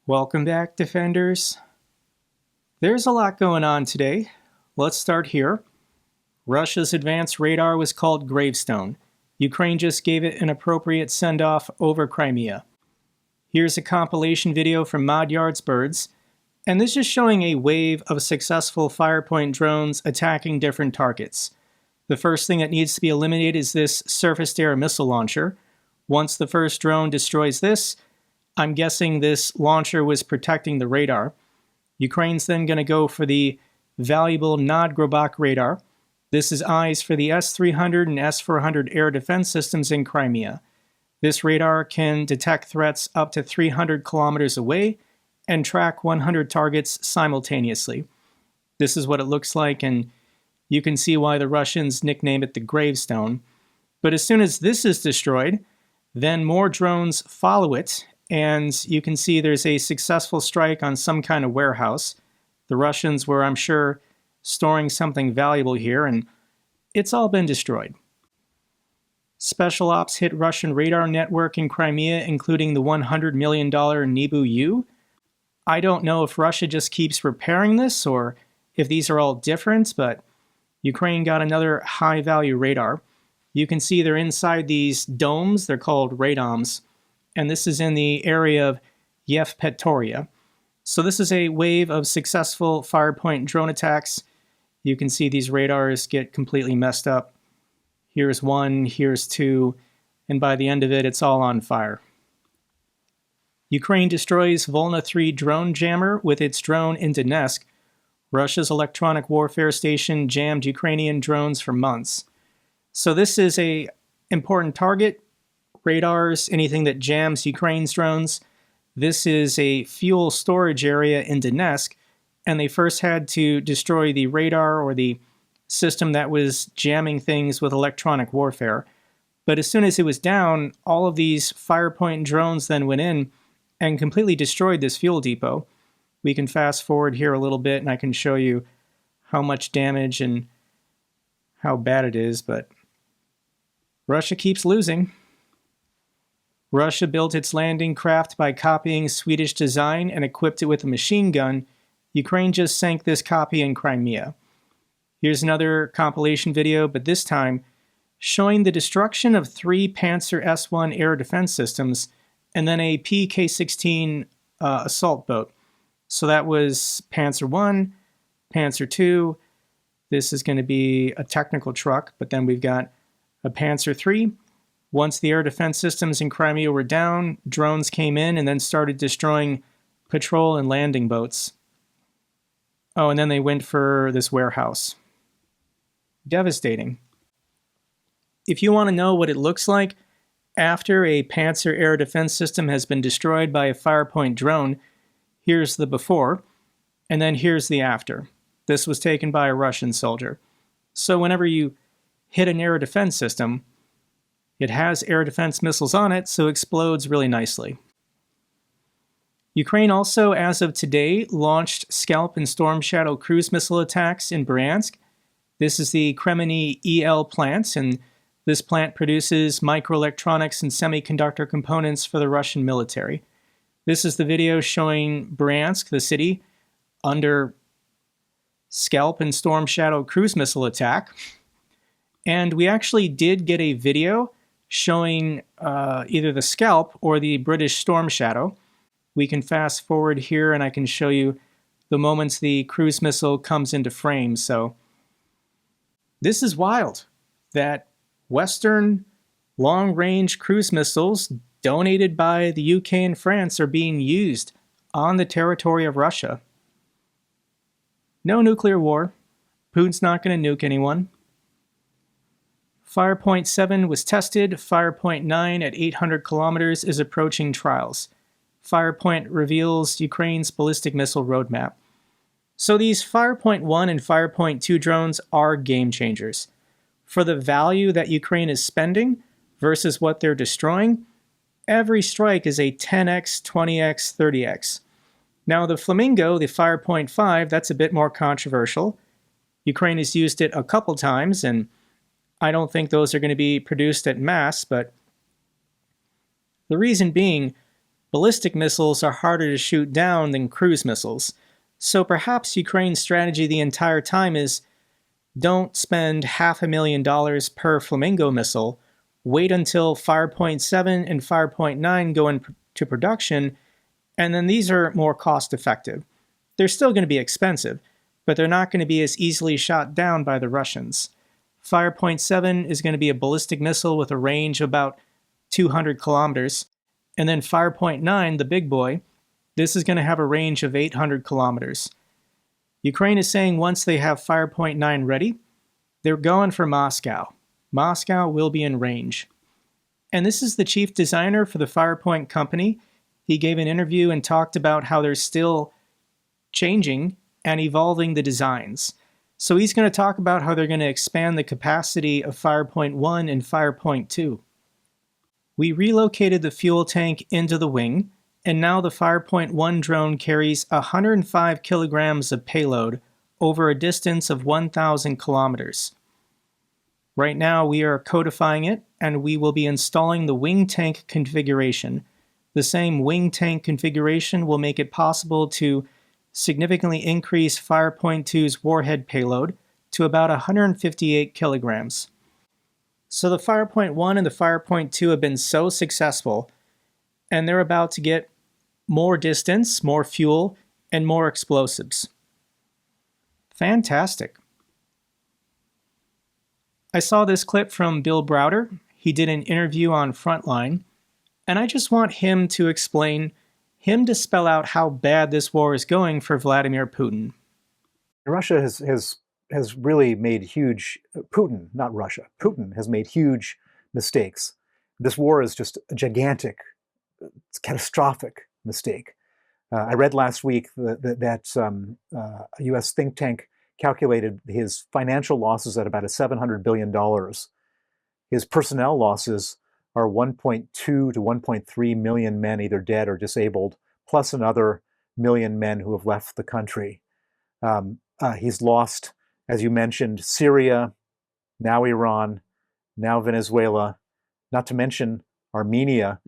Welcome back, Defenders. There's a lot going on today. Let's start here. Russia's advanced radar was called Gravestone. Ukraine just gave it an appropriate send-off over Crimea. Here's a compilation video from Modyard's Birds, and this is showing a wave of successful Firepoint drones attacking different targets. The first thing that needs to be eliminated is this surface-to-air missile launcher. Once the first drone destroys this, I'm guessing this launcher was protecting the radar. Ukraine's then going to go for the valuable Nadgrobak radar. This is eyes for the S-300 and S-400 air defense systems in Crimea. This radar can detect threats up to 300 kilometers away and track 100 targets simultaneously. This is what it looks like, and you can see why the Russians nickname it the Gravestone. But as soon as this is destroyed, then more drones follow it, and you can see there's a successful strike on some kind of warehouse. The Russians were, I'm sure, storing something valuable here, and it's all been destroyed. Special ops hit Russian radar network in Crimea, including the $100 million Nibu-U. I don't know if Russia just keeps repairing this or if these are all different, but Ukraine got another high-value radar. You can see they're inside these domes. They're called radomes. And this is in the area of Yevpatoria. So this is a wave of successful Firepoint drone attacks. You can see these radars get completely messed up. Here's one, here's two, and by the end of it, it's all on fire. Ukraine destroys Volna 3 drone jammer with its drone in Donetsk. Russia's electronic warfare station jammed Ukrainian drones for months. So this is an important target. Radars, anything that jams Ukraine's drones. This is a fuel storage area in Donetsk, and they first had to destroy the radar or the system that was jamming things with electronic warfare. But as soon as it was down, all of these Firepoint drones then went in and completely destroyed this fuel depot. We can fast forward here a little bit and I can show you how much damage and how bad it is, but Russia keeps losing. Russia built its landing craft by copying Swedish design and equipped it with a machine gun. Ukraine just sank this copy in Crimea. Here's another compilation video, but this time showing the destruction of 3 Panzer S-1 air defense systems and then a PK-16 assault boat. So that was Panzer 1, Panzer 2. This is going to be a technical truck, but then we've got a Panzer 3. Once the air defense systems in Crimea were down, drones came in and then started destroying patrol and landing boats. Oh, and then they went for this warehouse. Devastating. If you want to know what it looks like after a Panzer air defense system has been destroyed by a Firepoint drone, here's the before, and then here's the after. This was taken by a Russian soldier. So whenever you hit an air defense system, it has air defense missiles on it, so explodes really nicely. Ukraine also, as of today, launched SCALP and Storm Shadow cruise missile attacks in Bryansk. This is the Crimea EL plant, and this plant produces microelectronics and semiconductor components for the Russian military. This is the video showing Bryansk, the city, under SCALP and Storm Shadow cruise missile attack. And we actually did get a video showing either the SCALP or the British Storm Shadow. We can fast forward here and I can show you the moments the cruise missile comes into frame. So this is wild that Western long-range cruise missiles donated by the UK and France are being used on the territory of Russia. No nuclear war. Putin's not going to nuke anyone. Firepoint 7 was tested. Firepoint 9 at 800 kilometers is approaching trials. Firepoint reveals Ukraine's ballistic missile roadmap. So these Firepoint 1 and Firepoint 2 drones are game changers. For the value that Ukraine is spending versus what they're destroying, every strike is a 10x, 20x, 30x. Now the Flamingo, the Firepoint 5, that's a bit more controversial. Ukraine has used it a couple times, and I don't think those are going to be produced at mass, but the reason being, Ballistic missiles are harder to shoot down than cruise missiles, so perhaps Ukraine's strategy the entire time is don't spend $500,000 per Flamingo missile, wait until Firepoint 7 and Firepoint 9 go into production, and then these are more cost effective. They're still going to be expensive, but they're not going to be as easily shot down by the Russians. Firepoint 7 is going to be a ballistic missile with a range of about 200 kilometers, and then Firepoint 9, the big boy, this is going to have a range of 800 kilometers. Ukraine is saying once they have Firepoint 9 ready, they're going for Moscow. Moscow will be in range. And this is the chief designer for the Firepoint company. He gave an interview and talked about how they're still changing and evolving the designs. So he's going to talk about how they're going to expand the capacity of Firepoint 1 and Firepoint 2. We relocated the fuel tank into the wing, and now the Firepoint 1 drone carries 105 kilograms of payload over a distance of 1,000 kilometers. Right now we are codifying it, and we will be installing the wing tank configuration. The same wing tank configuration will make it possible to significantly increase Firepoint 2's warhead payload to about 158 kilograms. So the Firepoint 1 and the Firepoint 2 have been so successful, and they're about to get more distance, more fuel, and more explosives. Fantastic. I saw this clip from Bill Browder. He did an interview on Frontline, and I just want him to spell out how bad this war is going for Vladimir Putin. Russia has really made huge, Putin, not Russia, Putin has made huge mistakes. This war is just a gigantic, it's catastrophic mistake. I read last week that a US think tank calculated his financial losses at about $700 billion. His personnel losses are 1.2 to 1.3 million men either dead or disabled, plus another million men who have left the country. He's lost, as you mentioned, Syria, now Iran, now Venezuela, not to mention Armenia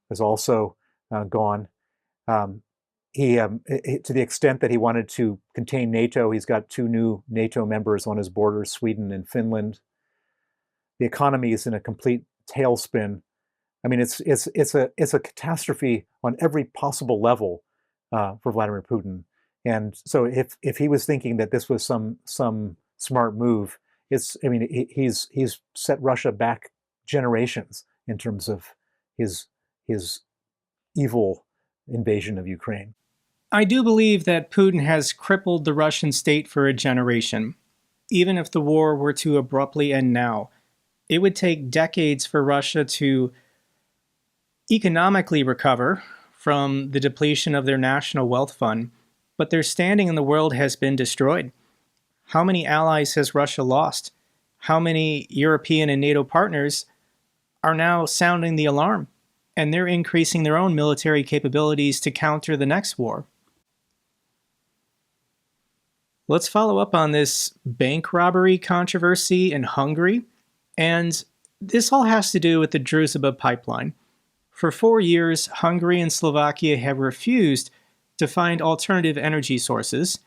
is also gone. To the extent that he wanted to contain NATO, he's got 2 new NATO members on his borders, Sweden and Finland. The economy is in a complete tailspin. I mean, it's a catastrophe on every possible level for Vladimir Putin. And so, if he was thinking that this was some smart move, he's set Russia back generations in terms of his evil invasion of Ukraine. I do believe that Putin has crippled the Russian state for a generation. Even if the war were to abruptly end now, it would take decades for Russia to economically recover from the depletion of their national wealth fund, but their standing in the world has been destroyed. How many allies has Russia lost? How many European and NATO partners are now sounding the alarm? And they're increasing their own military capabilities to counter the next war. Let's follow up on this bank robbery controversy in Hungary. And this all has to do with the Druzhba pipeline. For 4 years, Hungary and Slovakia have refused to find alternative energy sources,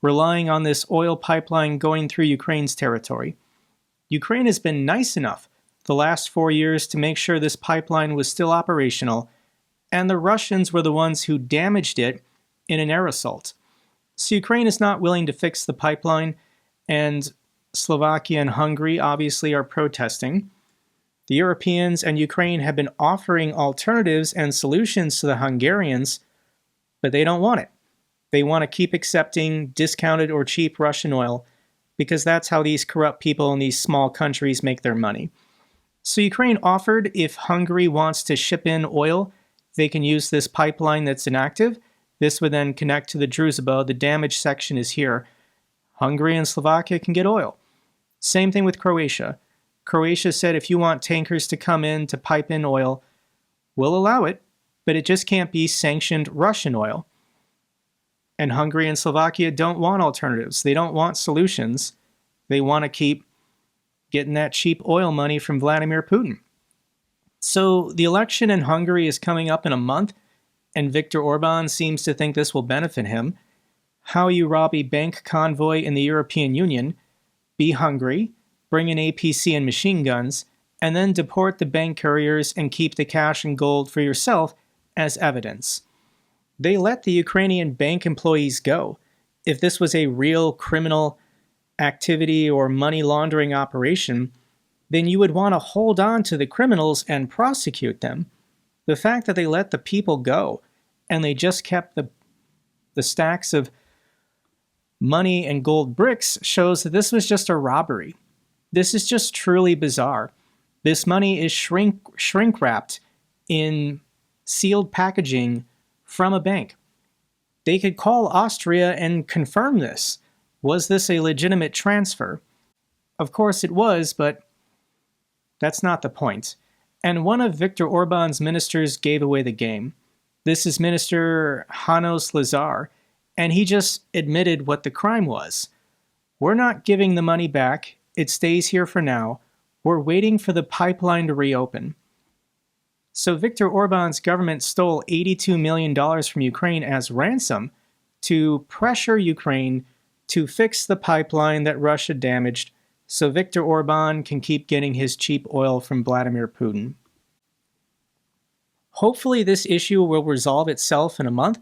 relying on this oil pipeline going through Ukraine's territory. Ukraine has been nice enough the last 4 years to make sure this pipeline was still operational, and the Russians were the ones who damaged it in an air assault. So Ukraine is not willing to fix the pipeline, and Slovakia and Hungary obviously are protesting. The Europeans and Ukraine have been offering alternatives and solutions to the Hungarians, but they don't want it. They want to keep accepting discounted or cheap Russian oil because that's how these corrupt people in these small countries make their money. So Ukraine offered if Hungary wants to ship in oil, they can use this pipeline that's inactive. This would then connect to the Druzhba. The damaged section is here. Hungary and Slovakia can get oil. Same thing with Croatia. Croatia said if you want tankers to come in to pipe in oil, we'll allow it, but it just can't be sanctioned Russian oil. And Hungary and Slovakia don't want alternatives. They don't want solutions. They want to keep getting that cheap oil money from Vladimir Putin. So the election in Hungary is coming up in a month. and Viktor Orban seems to think this will benefit him. How you rob a bank convoy in the European Union, be Hungary, bring in APC and machine guns, and then deport the bank couriers and keep the cash and gold for yourself as evidence. They let the Ukrainian bank employees go. If this was a real criminal activity or money laundering operation, then you would want to hold on to the criminals and prosecute them. The fact that they let the people go and they just kept the stacks of money and gold bricks shows that this was just a robbery. This is just truly bizarre. This money is shrink wrapped in sealed packaging from a bank. They could call Austria and confirm this. Was this a legitimate transfer? Of course it was, but that's not the point. And one of Viktor Orban's ministers gave away the game. This is Minister Hanos Lazar, and he just admitted what the crime was. We're not giving the money back. It stays here for now. We're waiting for the pipeline to reopen. So Viktor Orban's government stole $82 million from Ukraine as ransom to pressure Ukraine to fix the pipeline that Russia damaged so Viktor Orban can keep getting his cheap oil from Vladimir Putin. Hopefully this issue will resolve itself in a month.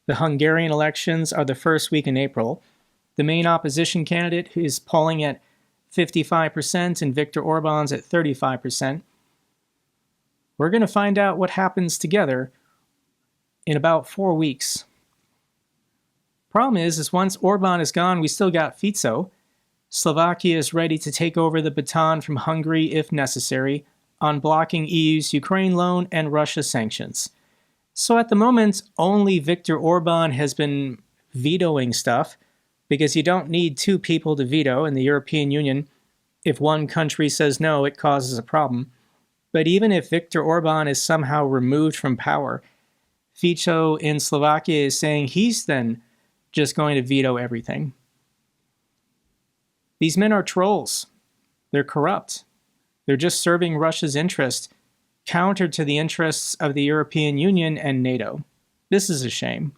The Hungarian elections are the first week in April. The main opposition candidate is polling at 55% and Viktor Orban's at 35%. We're going to find out what happens together in about 4 weeks. Problem is once Orban is gone, we still got Fico. Slovakia is ready to take over the baton from Hungary if necessary on blocking EU's Ukraine loan and Russia sanctions. So at the moment, only Viktor Orban has been vetoing stuff because you don't need two people to veto in the European Union. If one country says no, it causes a problem. But even if Viktor Orban is somehow removed from power, Fico in Slovakia is saying he's then just going to veto everything. These men are trolls. They're corrupt. They're just serving Russia's interest, counter to the interests of the European Union and NATO. This is a shame.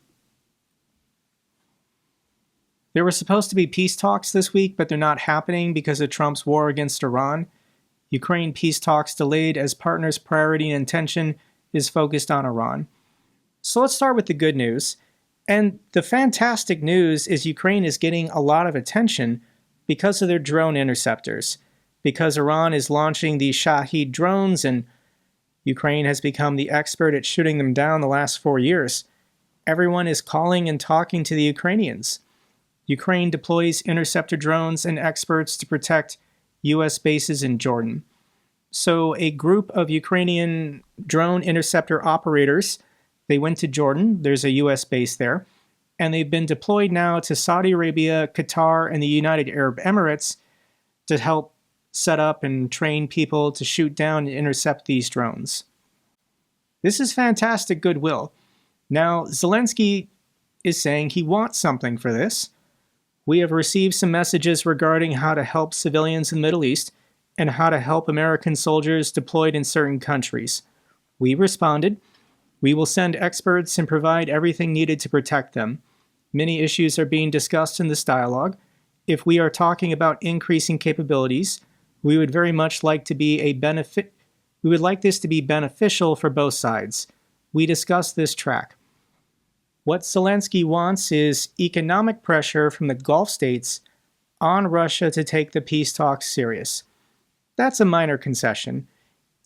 There were supposed to be peace talks this week, but they're not happening because of Trump's war against Iran. Ukraine peace talks delayed as partners' priority and attention is focused on Iran. So let's start with the good news. And the fantastic news is Ukraine is getting a lot of attention because of their drone interceptors. Because Iran is launching these Shahed drones and Ukraine has become the expert at shooting them down the last 4 years, everyone is calling and talking to the Ukrainians. Ukraine deploys interceptor drones and experts to protect U.S. bases in Jordan. So a group of Ukrainian drone interceptor operators, they went to Jordan, there's a U.S. base there, and they've been deployed now to Saudi Arabia, Qatar, and the United Arab Emirates to help set up and train people to shoot down and intercept these drones. This is fantastic goodwill. Now, Zelensky is saying he wants something for this. We have received some messages regarding how to help civilians in the Middle East and how to help American soldiers deployed in certain countries. We responded. We will send experts and provide everything needed to protect them. Many issues are being discussed in this dialogue. If we are talking about increasing capabilities, we would very much like to be we would like this to be beneficial for both sides. We discussed this track. What Zelensky wants is economic pressure from the Gulf states on Russia to take the peace talks serious. That's a minor concession.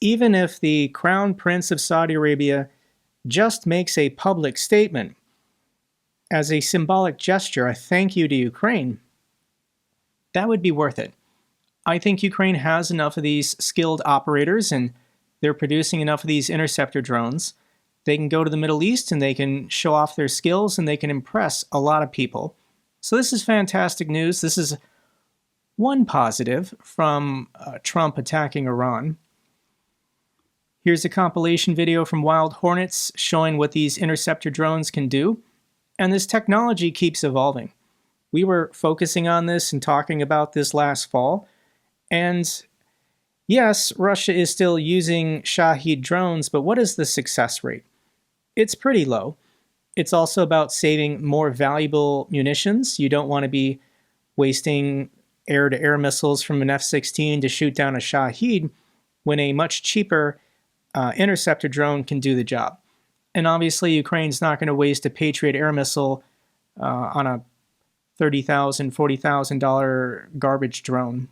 Even if the Crown Prince of Saudi Arabia just makes a public statement as a symbolic gesture, a thank you to Ukraine, that would be worth it. I think Ukraine has enough of these skilled operators and they're producing enough of these interceptor drones. They can go to the Middle East and they can show off their skills and they can impress a lot of people. So this is fantastic news. This is one positive from Trump attacking Iran. Here's a compilation video from Wild Hornets showing what these interceptor drones can do. And this technology keeps evolving. We were focusing on this and talking about this last fall. And yes, Russia is still using Shahed drones, but what is the success rate? It's pretty low. It's also about saving more valuable munitions. You don't want to be wasting air-to-air missiles from an F-16 to shoot down a Shahed when a much cheaper interceptor drone can do the job. And obviously, Ukraine's not going to waste a Patriot air missile on a $30,000, $40,000 garbage drone.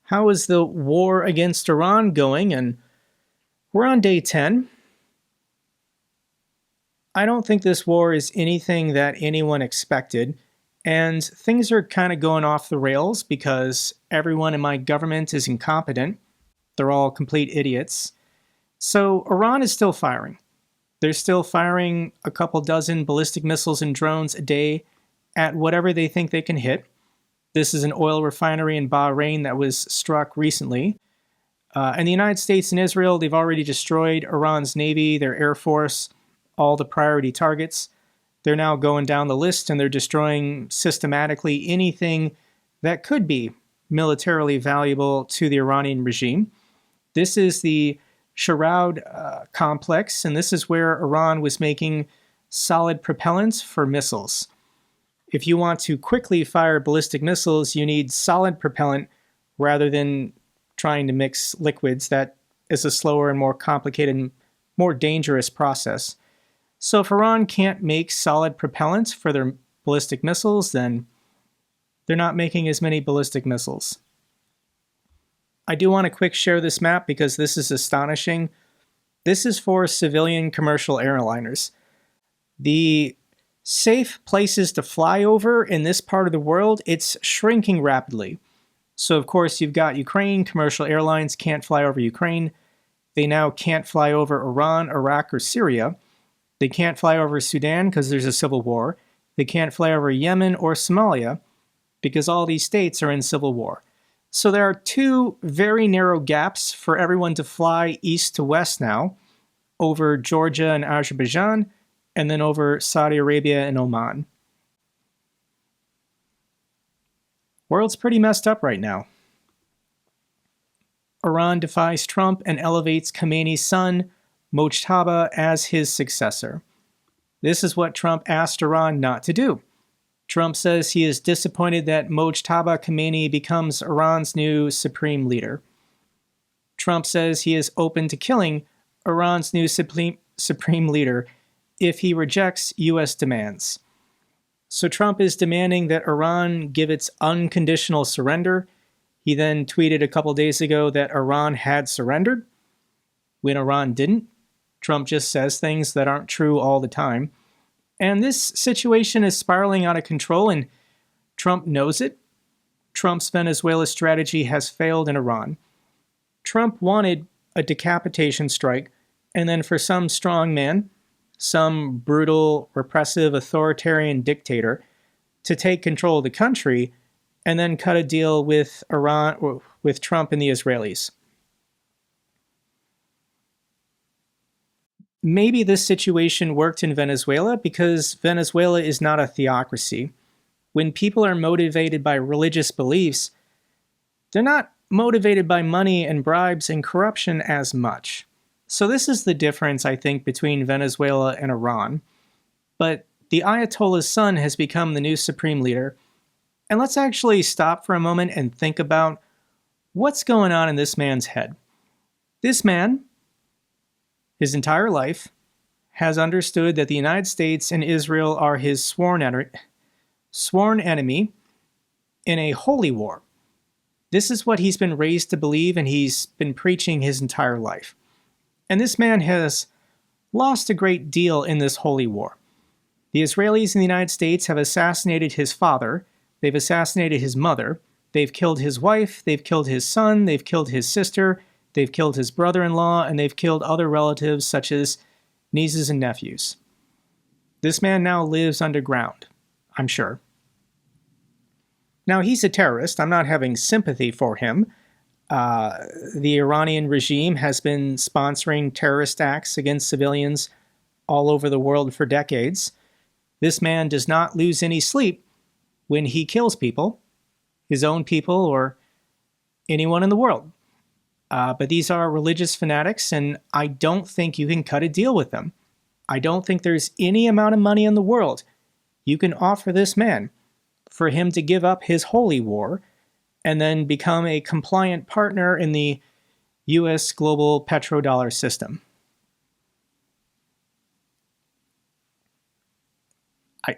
How is the war against Iran going? And we're on day 10. I don't think this war is anything that anyone expected, and things are kind of going off the rails because everyone in my government is incompetent. They're all complete idiots. So Iran is still firing. They're still firing a couple dozen ballistic missiles and drones a day at whatever they think they can hit. This is an oil refinery in Bahrain that was struck recently. And the United States and Israel, they've already destroyed Iran's navy, their air force, all the priority targets. They're now going down the list and they're destroying systematically anything that could be militarily valuable to the Iranian regime. This is the Sharaud complex, and this is where Iran was making solid propellants for missiles. If you want to quickly fire ballistic missiles, you need solid propellant rather than trying to mix liquids. That is a slower and more complicated, more dangerous process. So if Iran can't make solid propellants for their ballistic missiles, then they're not making as many ballistic missiles. I do want to quick share this map because this is astonishing. This is for civilian commercial airliners. The safe places to fly over in this part of the world, it's shrinking rapidly. So of course you've got Ukraine, commercial airlines can't fly over Ukraine. They now can't fly over Iran, Iraq, or Syria. They can't fly over Sudan because there's a civil war. They can't fly over Yemen or Somalia because all these states are in civil war. So there are two very narrow gaps for everyone to fly east to west now, over Georgia and Azerbaijan, and then over Saudi Arabia and Oman. World's pretty messed up right now. Iran defies Trump and elevates Khamenei's son, Mojtaba, as his successor. This is what Trump asked Iran not to do. Trump says he is disappointed that Mojtaba Khamenei becomes Iran's new supreme leader. Trump says he is open to killing Iran's new supreme leader if he rejects U.S. demands. So Trump is demanding that Iran give its unconditional surrender. He then tweeted a couple days ago that Iran had surrendered, when Iran didn't. Trump just says things that aren't true all the time. And this situation is spiraling out of control, and Trump knows it. Trump's Venezuela strategy has failed in Iran. Trump wanted a decapitation strike, and then for some strong man, some brutal, repressive, authoritarian dictator to take control of the country and then cut a deal with Iran, or with Trump and the Israelis. Maybe this situation worked in Venezuela because Venezuela is not a theocracy. When people are motivated by religious beliefs, they're not motivated by money and bribes and corruption as much. So this is the difference, I think, between Venezuela and Iran. But the Ayatollah's son has become the new supreme leader. And let's actually stop for a moment and think about what's going on in this man's head. This man, his entire life, has understood that the United States and Israel are his sworn enemy in a holy war. This is what he's been raised to believe, and he's been preaching his entire life. And this man has lost a great deal in this holy war. The Israelis and the United States have assassinated his father, they've assassinated his mother, they've killed his wife, they've killed his son, they've killed his sister, they've killed his brother-in-law, and they've killed other relatives such as nieces and nephews. This man now lives underground, I'm sure. Now, he's a terrorist. I'm not having sympathy for him. The Iranian regime has been sponsoring terrorist acts against civilians all over the world for decades. This man does not lose any sleep when he kills people, his own people or anyone in the world. But these are religious fanatics, and I don't think you can cut a deal with them. I don't think there's any amount of money in the world you can offer this man for him to give up his holy war and then become a compliant partner in the US global petrodollar system.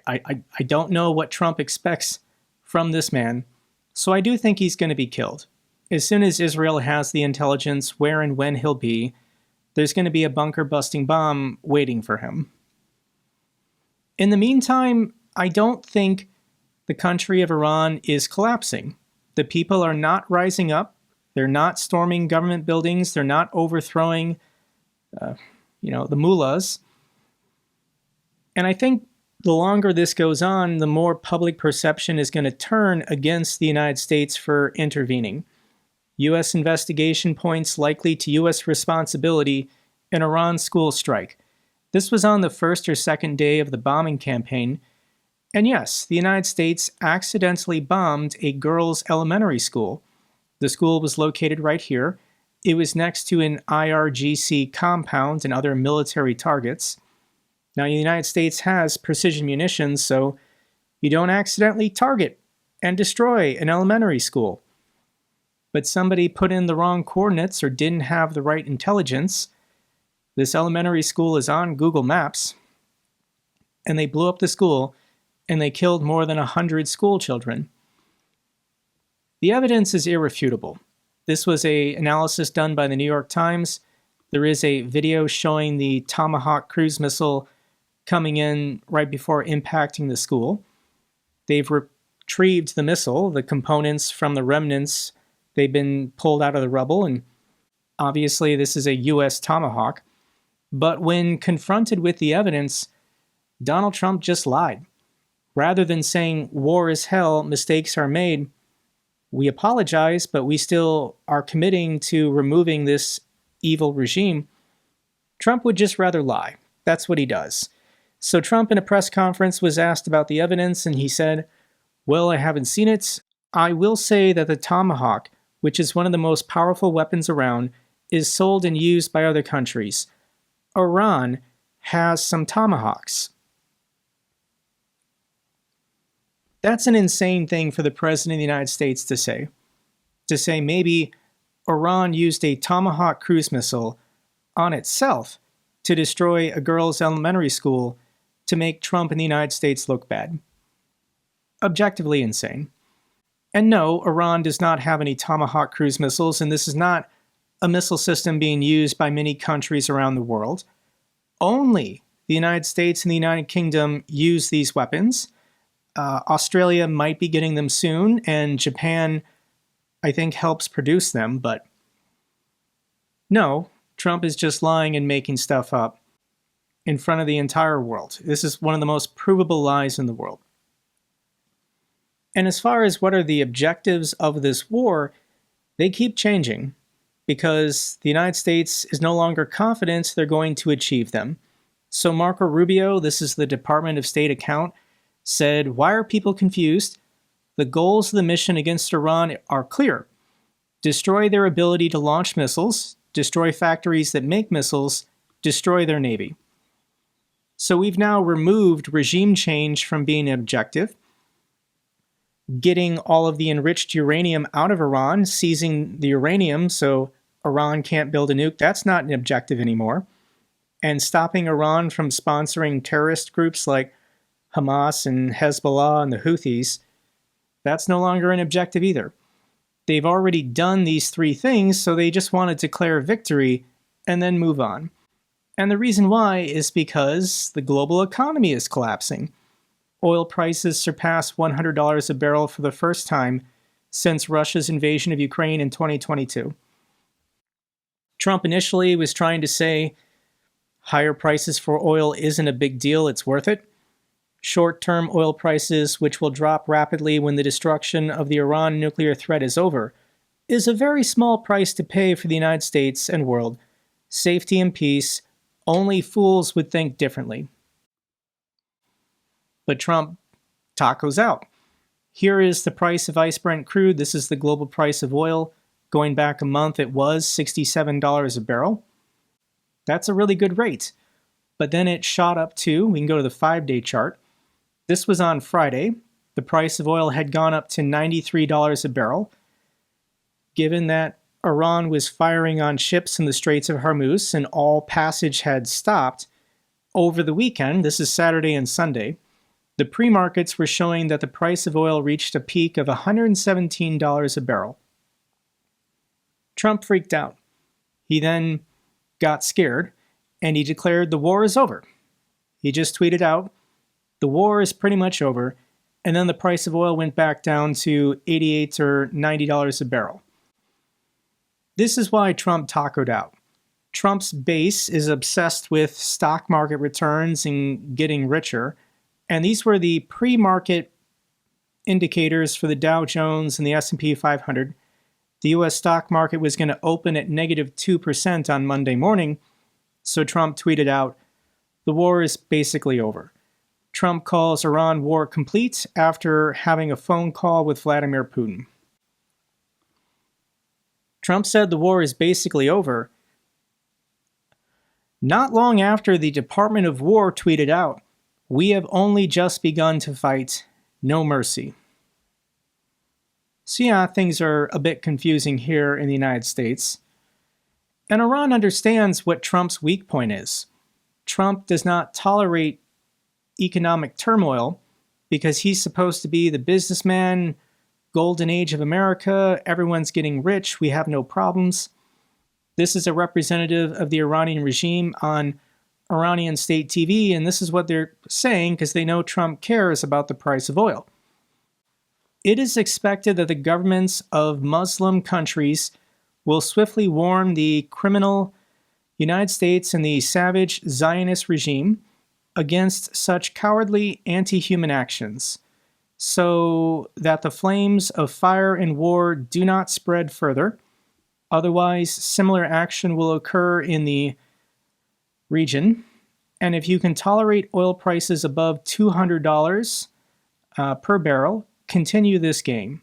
I don't know what Trump expects from this man, so I do think he's going to be killed. As soon as Israel has the intelligence where and when he'll be, there's going to be a bunker-busting bomb waiting for him. In the meantime, I don't think the country of Iran is collapsing. The people are not rising up. They're not storming government buildings. They're not overthrowing, the mullahs. And I think the longer this goes on, the more public perception is going to turn against the United States for intervening. U.S. investigation points likely to U.S. responsibility in Iran's school strike. This was on the first or second day of the bombing campaign. And yes, the United States accidentally bombed a girls' elementary school. The school was located right here. It was next to an IRGC compound and other military targets. Now, the United States has precision munitions, so you don't accidentally target and destroy an elementary school. But somebody put in the wrong coordinates or didn't have the right intelligence. This elementary school is on Google Maps, and they blew up the school, and they killed more than 100 school children. The evidence is irrefutable. This was an analysis done by the New York Times. There is a video showing the Tomahawk cruise missile coming in right before impacting the school. They've retrieved the missile, the components from the remnants. They've been pulled out of the rubble, and obviously this is a U.S. Tomahawk. But when confronted with the evidence, Donald Trump just lied. Rather than saying, war is hell, mistakes are made, we apologize, but we still are committing to removing this evil regime, Trump would just rather lie. That's what he does. So Trump in a press conference was asked about the evidence, and he said, well, I haven't seen it. I will say that the Tomahawk, which is one of the most powerful weapons around, is sold and used by other countries. Iran has some Tomahawks. That's an insane thing for the President of the United States to say. To say maybe Iran used a Tomahawk cruise missile on itself to destroy a girls' elementary school to make Trump and the United States look bad. Objectively insane. And no, Iran does not have any Tomahawk cruise missiles, and this is not a missile system being used by many countries around the world. Only the United States and the United Kingdom use these weapons. Australia might be getting them soon, and Japan, I think, helps produce them, but no, Trump is just lying and making stuff up in front of the entire world. This is one of the most provable lies in the world. And as far as what are the objectives of this war, they keep changing because the United States is no longer confident they're going to achieve them. So Marco Rubio, this is the Department of State account, said, why are people confused? The goals of the mission against Iran are clear. Destroy their ability to launch missiles, destroy factories that make missiles, destroy their navy. So we've now removed regime change from being an objective, getting all of the enriched uranium out of Iran, seizing the uranium so Iran can't build a nuke. That's not an objective anymore. And stopping Iran from sponsoring terrorist groups like Hamas and Hezbollah and the Houthis, that's no longer an objective either. They've already done these three things, so they just want to declare victory and then move on. And the reason why is because the global economy is collapsing. Oil prices surpassed $100 a barrel for the first time since Russia's invasion of Ukraine in 2022. Trump initially was trying to say higher prices for oil isn't a big deal, it's worth it. Short-term oil prices, which will drop rapidly when the destruction of the Iran nuclear threat is over, is a very small price to pay for the United States and world. Safety and peace, only fools would think differently. But Trump tacos out. Here is the price of ICE Brent crude. This is the global price of oil. Going back a month, it was $67 a barrel. That's a really good rate. But then it shot up to, we can go to the 5-day chart. This was on Friday. The price of oil had gone up to $93 a barrel. Given that Iran was firing on ships in the Straits of Hormuz and all passage had stopped, over the weekend, this is Saturday and Sunday, the pre-markets were showing that the price of oil reached a peak of $117 a barrel. Trump freaked out. He then got scared, and he declared the war is over. He just tweeted out, the war is pretty much over, and then the price of oil went back down to $88 or $90 a barrel. This is why Trump tacoed out. Trump's base is obsessed with stock market returns and getting richer, and these were the pre-market indicators for the Dow Jones and the S&P 500. The US stock market was going to open at negative 2% on Monday morning, so Trump tweeted out, the war is basically over. Trump calls Iran war complete after having a phone call with Vladimir Putin. Trump said the war is basically over. Not long after the Department of War tweeted out, we have only just begun to fight, no mercy. So yeah, things are a bit confusing here in the United States. And Iran understands what Trump's weak point is. Trump does not tolerate economic turmoil because he's supposed to be the businessman, golden age of America, everyone's getting rich, we have no problems. This is a representative of the Iranian regime on Iranian state TV, and this is what they're saying because they know Trump cares about the price of oil. It is expected that the governments of Muslim countries will swiftly warn the criminal United States and the savage Zionist regime against such cowardly anti-human actions, so that the flames of fire and war do not spread further. Otherwise, similar action will occur in the region. And if you can tolerate oil prices above $200 per barrel, continue this game.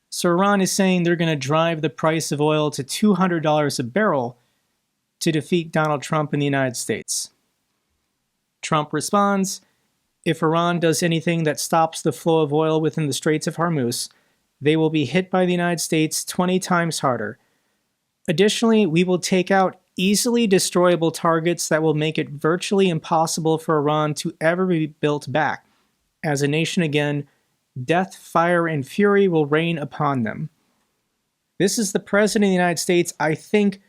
So Iran is saying they're going to drive the price of oil to $200 a barrel to defeat Donald Trump in the United States. Trump responds, if Iran does anything that stops the flow of oil within the Straits of Hormuz, they will be hit by the United States 20 times harder. Additionally, we will take out easily destroyable targets that will make it virtually impossible for Iran to ever be built back. As a nation again, death, fire, and fury will rain upon them. This is the President of the United States, I think,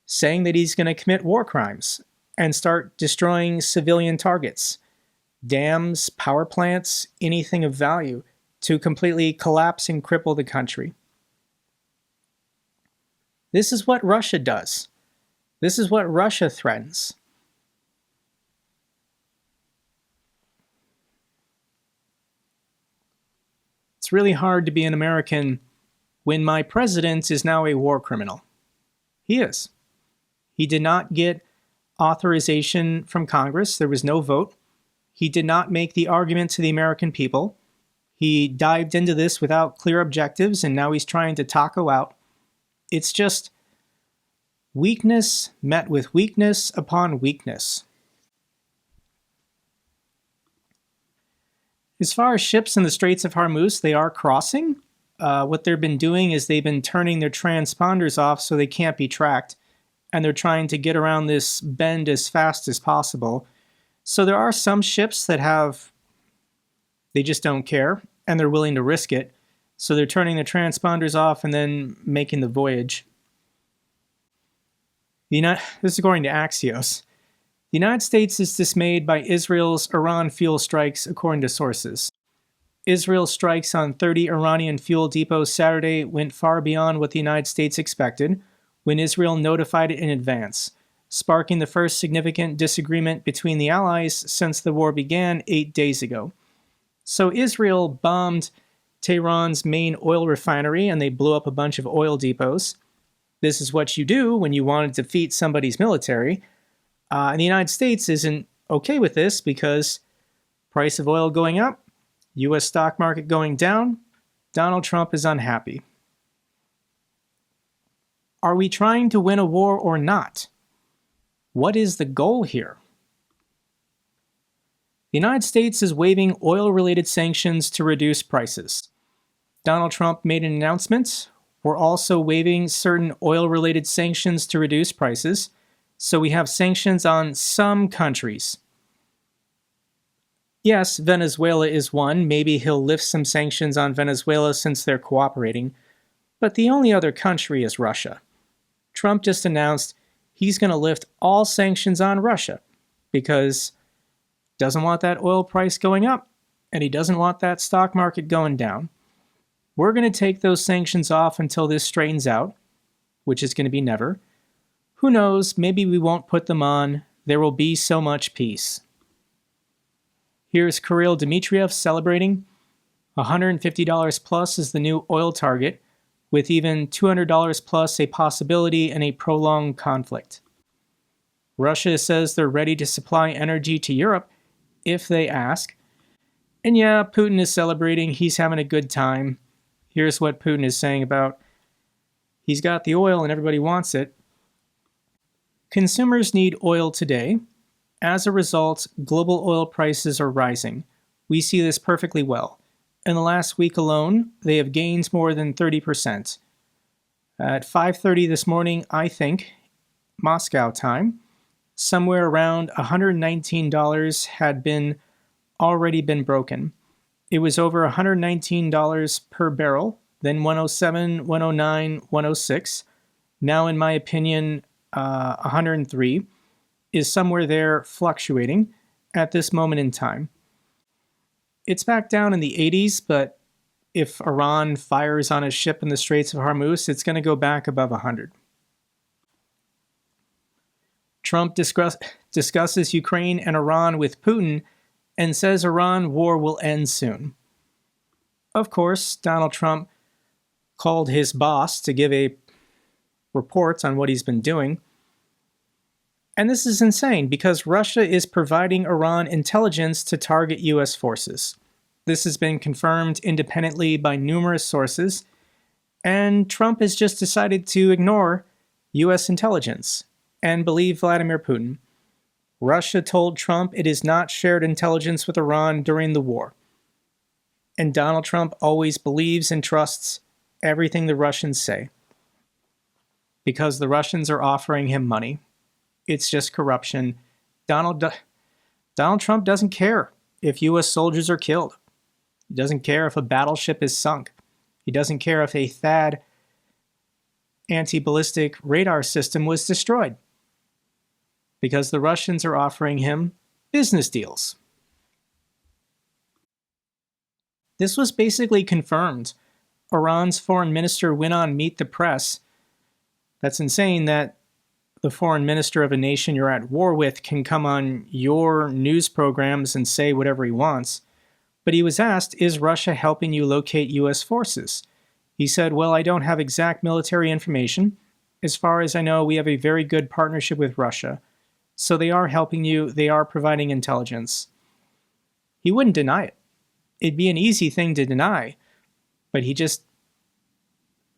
saying that he's going to commit war crimes and start destroying civilian targets, dams, power plants, anything of value, to completely collapse and cripple the country. This is what Russia does. This is what Russia threatens. It's really hard to be an American when my president is now a war criminal. He is. He did not get authorization from Congress. There was no vote. He did not make the argument to the American people. He dived into this without clear objectives, and now he's trying to taco out. It's just weakness met with weakness upon weakness. As far as ships in the Straits of Hormuz, they are crossing. What they've been doing is they've been turning their transponders off so they can't be tracked, and they're trying to get around this bend as fast as possible. So there are some ships that they just don't care, and they're willing to risk it. So they're turning the transponders off and then making the voyage. This is according to Axios. The United States is dismayed by Israel's Iran fuel strikes, according to sources. Israel's strikes on 30 Iranian fuel depots Saturday went far beyond what the United States expected when Israel notified it in advance, sparking the first significant disagreement between the allies since the war began 8 days ago. So Israel bombed Tehran's main oil refinery and they blew up a bunch of oil depots. This is what you do when you want to defeat somebody's military. And the United States isn't okay with this because price of oil going up, U.S. stock market going down, Donald Trump is unhappy. Are we trying to win a war or not? What is the goal here? The United States is waiving oil-related sanctions to reduce prices. Donald Trump made an announcement. We're also waiving certain oil-related sanctions to reduce prices. So we have sanctions on some countries. Yes, Venezuela is one. Maybe he'll lift some sanctions on Venezuela since they're cooperating. But the only other country is Russia. Trump just announced he's going to lift all sanctions on Russia because he doesn't want that oil price going up and he doesn't want that stock market going down. We're going to take those sanctions off until this straightens out, which is going to be never. Who knows, maybe we won't put them on. There will be so much peace. Here's Kirill Dmitriev celebrating. $150 plus is the new oil target, with even $200 plus a possibility in a prolonged conflict. Russia says they're ready to supply energy to Europe if they ask. And yeah, Putin is celebrating. He's having a good time. Here's what Putin is saying about he's got the oil and everybody wants it. Consumers need oil today. As a result, global oil prices are rising. We see this perfectly well. In the last week alone, they have gained more than 30%. At 5:30 this morning, I think, Moscow time, somewhere around $119 had already been broken. It was over $119 per barrel, then 107, 109, 106. Now, in my opinion, 103 is somewhere there fluctuating at this moment in time. It's back down in the 80s, but if Iran fires on a ship in the Straits of Hormuz, it's going to go back above 100. Trump discusses Ukraine and Iran with Putin and says Iran war will end soon. Of course, Donald Trump called his boss to give a report on what he's been doing. And this is insane because Russia is providing Iran intelligence to target U.S. forces. This has been confirmed independently by numerous sources, and Trump has just decided to ignore U.S. intelligence and believe Vladimir Putin. Russia told Trump it is not shared intelligence with Iran during the war. And Donald Trump always believes and trusts everything the Russians say because the Russians are offering him money. It's just corruption. Donald Trump doesn't care if U.S. soldiers are killed. He doesn't care if a battleship is sunk. He doesn't care if a THAAD anti-ballistic radar system was destroyed because the Russians are offering him business deals. This was basically confirmed. Iran's foreign minister went on Meet the Press. That's insane that the foreign minister of a nation you're at war with can come on your news programs and say whatever he wants. But he was asked, is Russia helping you locate U.S. forces? He said, well, I don't have exact military information. As far as I know, we have a very good partnership with Russia. So they are helping you. They are providing intelligence. He wouldn't deny it. It'd be an easy thing to deny. But he just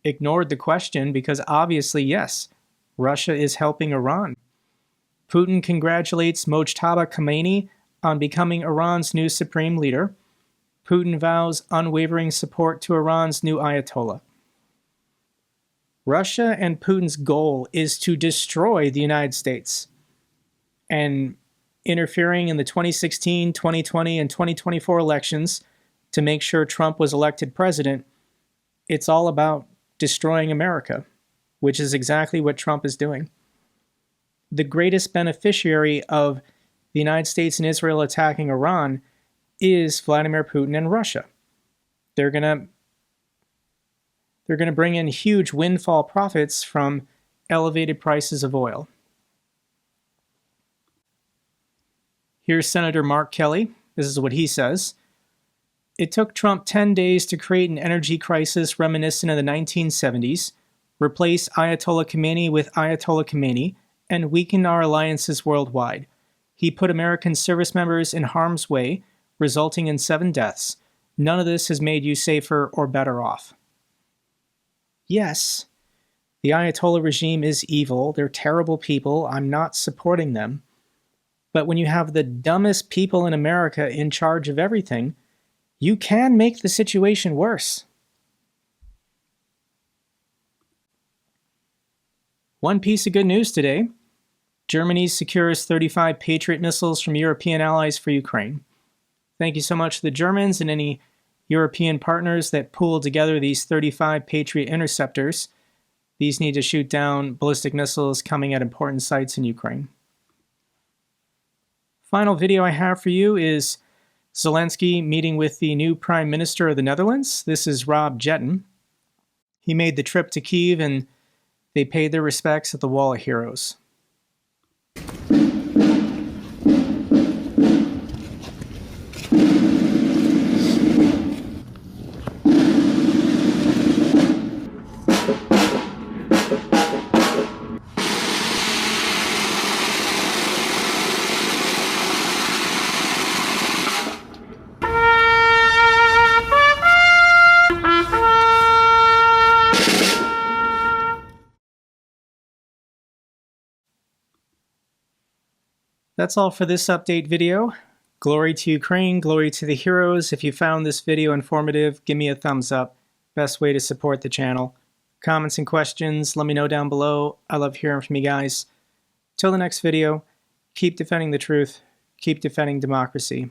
ignored the question because obviously, yes, Russia is helping Iran. Putin congratulates Mojtaba Khamenei on becoming Iran's new supreme leader. Putin vows unwavering support to Iran's new Ayatollah. Russia and Putin's goal is to destroy the United States. And interfering in the 2016, 2020, and 2024 elections to make sure Trump was elected president, it's all about destroying America, which is exactly what Trump is doing. The greatest beneficiary of the United States and Israel attacking Iran is Vladimir Putin and Russia. They're going to bring in huge windfall profits from elevated prices of oil. Here's Senator Mark Kelly. This is what he says. It took Trump 10 days to create an energy crisis reminiscent of the 1970s, replace Ayatollah Khamenei with Ayatollah Khamenei, and weaken our alliances worldwide. He put American service members in harm's way, resulting in 7 deaths. None of this has made you safer or better off. Yes, the Ayatollah regime is evil. They're terrible people. I'm not supporting them. But when you have the dumbest people in America in charge of everything, you can make the situation worse. One piece of good news today. Germany secures 35 Patriot missiles from European allies for Ukraine. Thank you so much to the Germans and any European partners that pooled together these 35 Patriot interceptors. These need to shoot down ballistic missiles coming at important sites in Ukraine. Final video I have for you is Zelensky meeting with the new Prime Minister of the Netherlands. This is Rob Jetten. He made the trip to Kyiv and they paid their respects at the Wall of Heroes. That's all for this update video. Glory to Ukraine, glory to the heroes. If you found this video informative, give me a thumbs up. Best way to support the channel. Comments and questions, let me know down below. I love hearing from you guys. Till the next video, keep defending the truth, keep defending democracy.